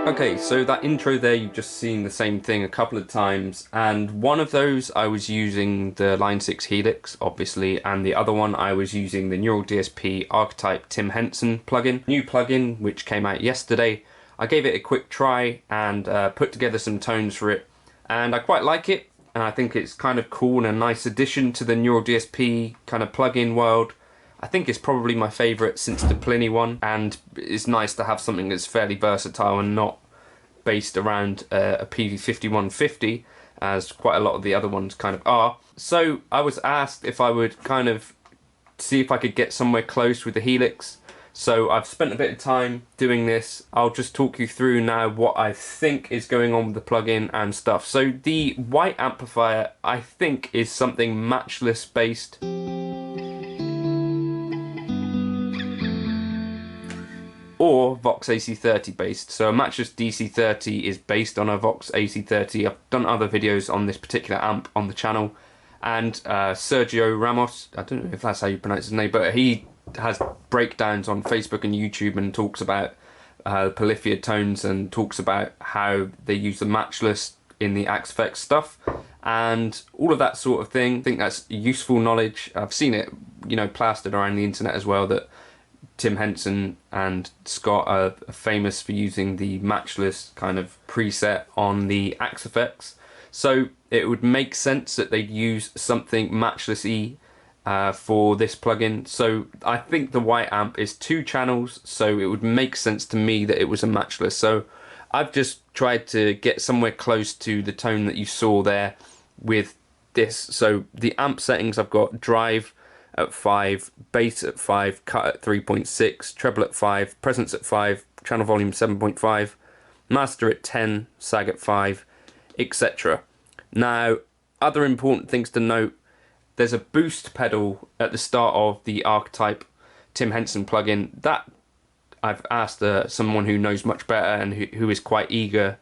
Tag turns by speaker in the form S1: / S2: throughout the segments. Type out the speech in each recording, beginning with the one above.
S1: Okay, so that intro there, you've just seen the same thing a couple of times, and one of those I was using the Line 6 Helix, obviously, and the other one I was using the Neural DSP Archetype Tim Henson plugin. New plugin, which came out yesterday. I gave it a quick try and put together some tones for it, and I quite like it, and I think it's kind of cool and a nice addition to the Neural DSP kind of plugin world. I think it's probably my favourite since the Pliny one, and it's nice to have something that's fairly versatile and not based around a PV5150, as quite a lot of the other ones kind of are. So I was asked if I would kind of see if I could get somewhere close with the Helix. So I've spent a bit of time doing this. I'll just talk you through now what I think is going on with the plugin and stuff. So the white amplifier, I think, is something Matchless based. Or Vox AC30 based. So a Matchless DC30 is based on a Vox AC30. I've done other videos on this particular amp on the channel, and Sergio Ramos, I don't know if that's how you pronounce his name, but he has breakdowns on Facebook and YouTube and talks about Polyphia tones and talks about how they use the Matchless in the Axe Effects stuff and all of that sort of thing. I think that's useful knowledge. I've seen it, you know, plastered around the internet as well, that Tim Henson and Scott are famous for using the Matchless kind of preset on the Axe Effects. So it would make sense that they'd use something Matchless-y for this plugin. So I think the white amp is 2 channels, so it would make sense to me that it was a Matchless. So I've just tried to get somewhere close to the tone that you saw there with this. So the amp settings, I've got drive at 5, bass at 5, cut at 3.6, treble at 5, presence at 5, channel volume 7.5, master at 10, sag at 5, etc. Now, other important things to note, there's a boost pedal at the start of the Archetype Tim Henson plugin. That I've asked someone who knows much better and who is quite eager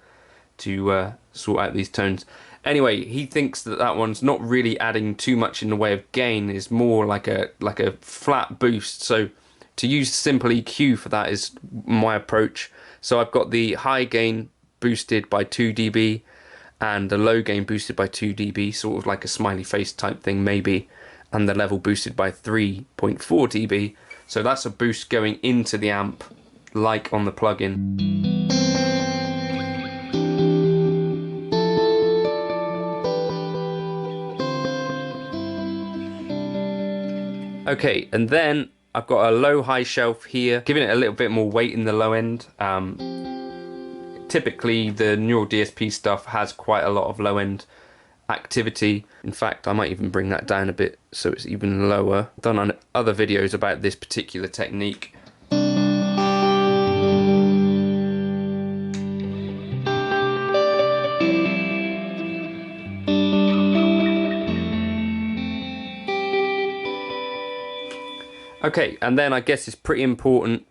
S1: to sort out these tones. Anyway, he thinks that that one's not really adding too much in the way of gain, is more like a flat boost. So to use simple EQ for that is my approach. So I've got the high gain boosted by 2 dB and the low gain boosted by 2 dB, sort of like a smiley face type thing maybe, and the level boosted by 3.4 dB. So that's a boost going into the amp, like on the plugin. Okay, and then I've got a low-high shelf here, giving it a little bit more weight in the low end. Typically, the Neural DSP stuff has quite a lot of low-end activity. In fact, I might even bring that down a bit so it's even lower. I've done other videos about this particular technique. Okay, and then I guess it's pretty important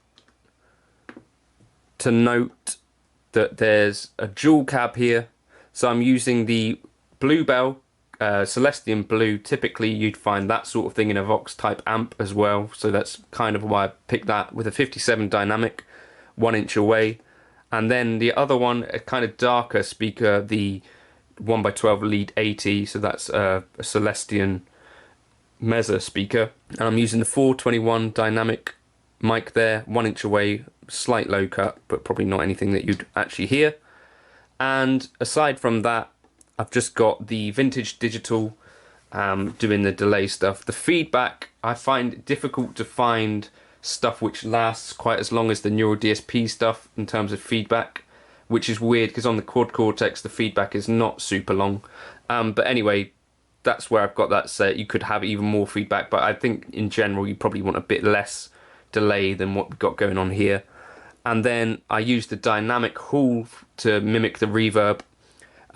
S1: to note that there's a dual cab here. So I'm using the Bluebell Celestian Blue. Typically you'd find that sort of thing in a Vox type amp as well, so that's kind of why I picked that, with a 57 dynamic 1 inch away. And then the other one, a kind of darker speaker, the 1x12 Lead 80, so that's a Celestian Mezza speaker, and I'm using the 421 dynamic mic there, 1 inch away, slight low cut, but probably not anything that you'd actually hear. And aside from that, I've just got the vintage digital doing the delay stuff. The feedback, I find it difficult to find stuff which lasts quite as long as the Neural DSP stuff in terms of feedback, which is weird because on the Quad Cortex the feedback is not super long. But anyway, that's where I've got that set. You could have even more feedback, but I think in general you probably want a bit less delay than what we've got going on here. And then I use the dynamic hall to mimic the reverb.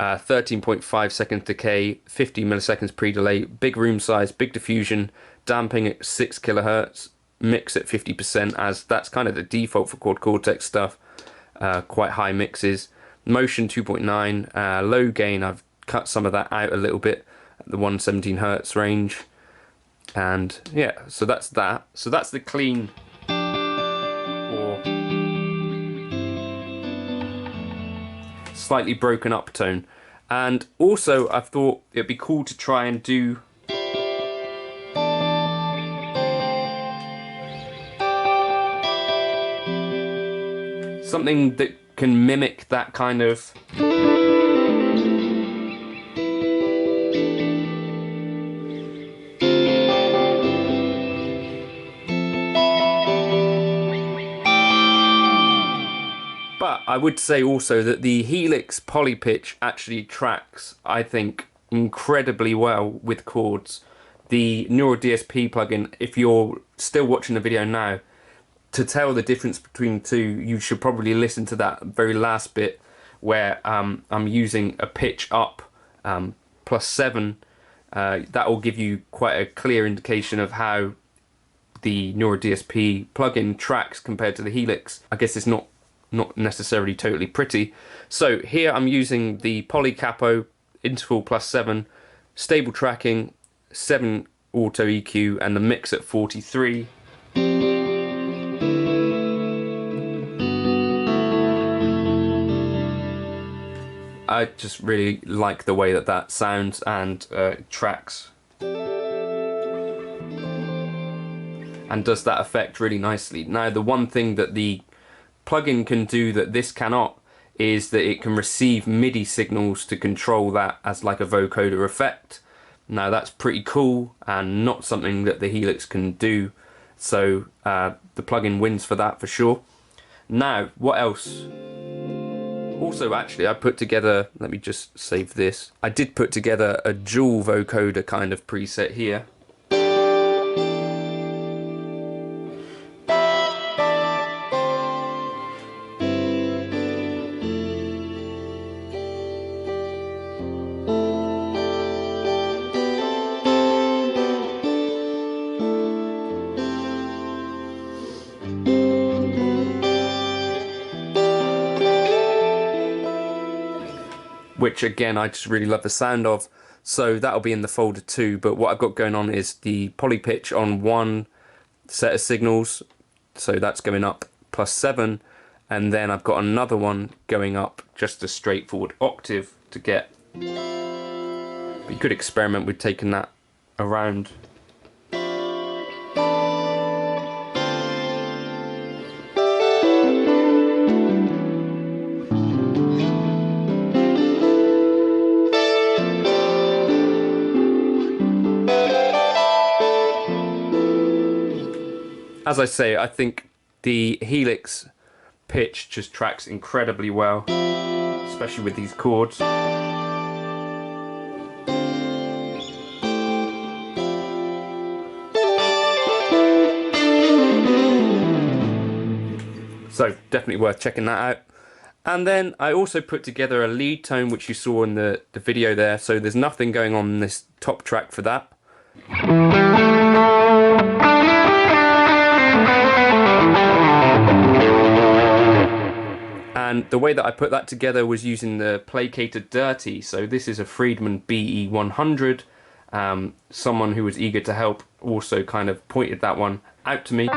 S1: 13.5 seconds decay, 50 milliseconds pre-delay, big room size, big diffusion, damping at 6 kilohertz, mix at 50%, as that's kind of the default for Quad Cortex stuff. Quite high mixes. Motion 2.9, low gain, I've cut some of that out a little bit, the 117 hertz range. And yeah, so that's that. So that's the clean or slightly broken up tone. And also I thought it'd be cool to try and do something that can mimic that kind of But I would say also that the Helix poly pitch actually tracks, I think, incredibly well with chords. The Neural DSP plugin, if you're still watching the video now, to tell the difference between the two, you should probably listen to that very last bit where I'm using a pitch up +7. That will give you quite a clear indication of how the Neural DSP plugin tracks compared to the Helix. I guess it's not necessarily totally pretty. So here I'm using the Poly Capo interval +7, stable tracking, 7 auto EQ, and the mix at 43. I just really like the way that that sounds and tracks and does that effect really nicely. Now the one thing that the plugin can do that this cannot is that it can receive MIDI signals to control that as like a vocoder effect. Now that's pretty cool and not something that the Helix can do, so the plugin wins for that for sure. Now what else? Also actually I put together, let me just save this, I did put together a dual vocoder kind of preset here. Which again I just really love the sound of, so that'll be in the folder too. But what I've got going on is the poly pitch on one set of signals, so that's going up +7, and then I've got another one going up just a straightforward octave to get. But you could experiment with taking that around. As I say, I think the Helix pitch just tracks incredibly well, especially with these chords. So definitely worth checking that out. And then I also put together a lead tone, which you saw in the video there. So there's nothing going on in this top track for that. And the way that I put that together was using the Placated Dirty. So this is a Friedman BE100. Someone who was eager to help also kind of pointed that one out to me.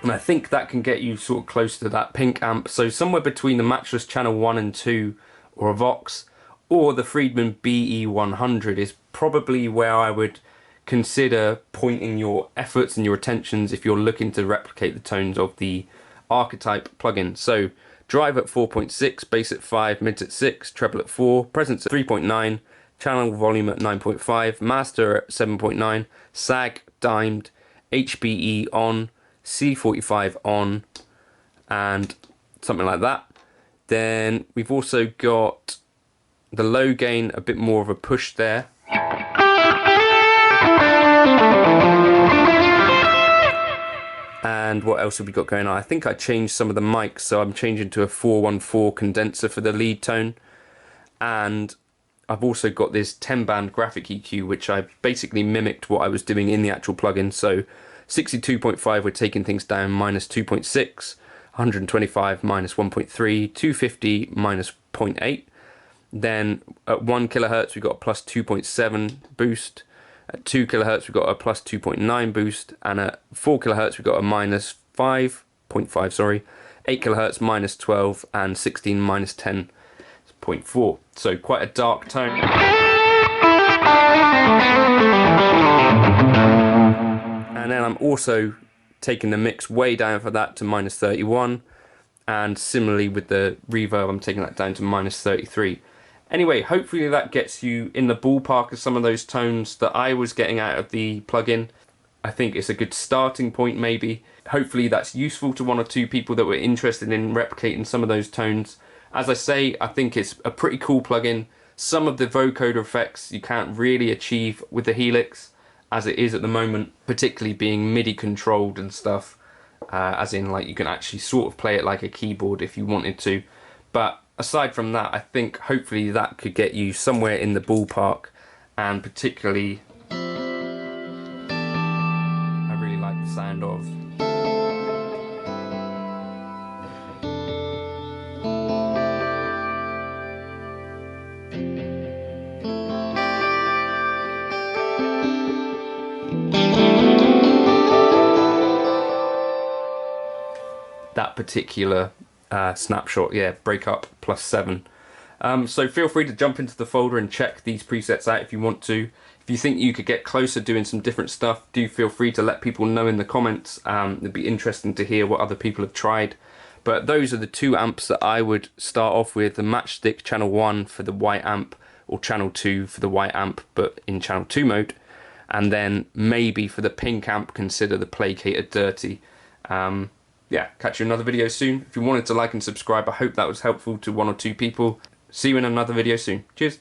S1: And I think that can get you sort of close to that pink amp. So somewhere between the Matchless Channel 1 and 2 or a Vox or the Friedman BE100 is probably where I would consider pointing your efforts and your attentions if you're looking to replicate the tones of the Archetype plugin. So drive at 4.6, bass at 5, mids at 6, treble at 4, presence at 3.9, channel volume at 9.5, master at 7.9, sag dimed, HBE on, C45 on, and something like that. Then we've also got the low gain, a bit more of a push there. And what else have we got going on? I think I changed some of the mics, so I'm changing to a 414 condenser for the lead tone. And I've also got this 10-band graphic EQ, which I basically mimicked what I was doing in the actual plugin. So 62.5, we're taking things down minus 2.6, 125 minus 1.3, 250 minus 0.8. Then at 1 kilohertz, we've got a plus 2.7 boost. At 2 kilohertz, we've got a plus 2.9 boost. And at 4 kilohertz, we've got a minus 5.5, sorry. 8 kilohertz, minus 12, and 16 minus 10.4. So quite a dark tone. And then I'm also taking the mix way down for that to minus 31. And similarly with the reverb, I'm taking that down to minus 33. Anyway, hopefully that gets you in the ballpark of some of those tones that I was getting out of the plugin. I think it's a good starting point maybe. Hopefully that's useful to one or two people that were interested in replicating some of those tones. As I say, I think it's a pretty cool plugin. Some of the vocoder effects you can't really achieve with the Helix as it is at the moment, particularly being MIDI controlled and stuff, as in like you can actually sort of play it like a keyboard if you wanted to. But aside from that, I think hopefully that could get you somewhere in the ballpark, and particularly I really like the sound of that particular snapshot, yeah, breakup plus 7. So feel free to jump into the folder and check these presets out if you want to. If you think you could get closer doing some different stuff, do feel free to let people know in the comments. It'd be interesting to hear what other people have tried. But those are the two amps that I would start off with: the Matchstick Channel 1 for the white amp, or Channel 2 for the white amp but in Channel 2 mode, and then maybe for the pink amp consider the Placated Dirty. Yeah, catch you in another video soon. If you wanted to like and subscribe, I hope that was helpful to one or two people. See you in another video soon. Cheers.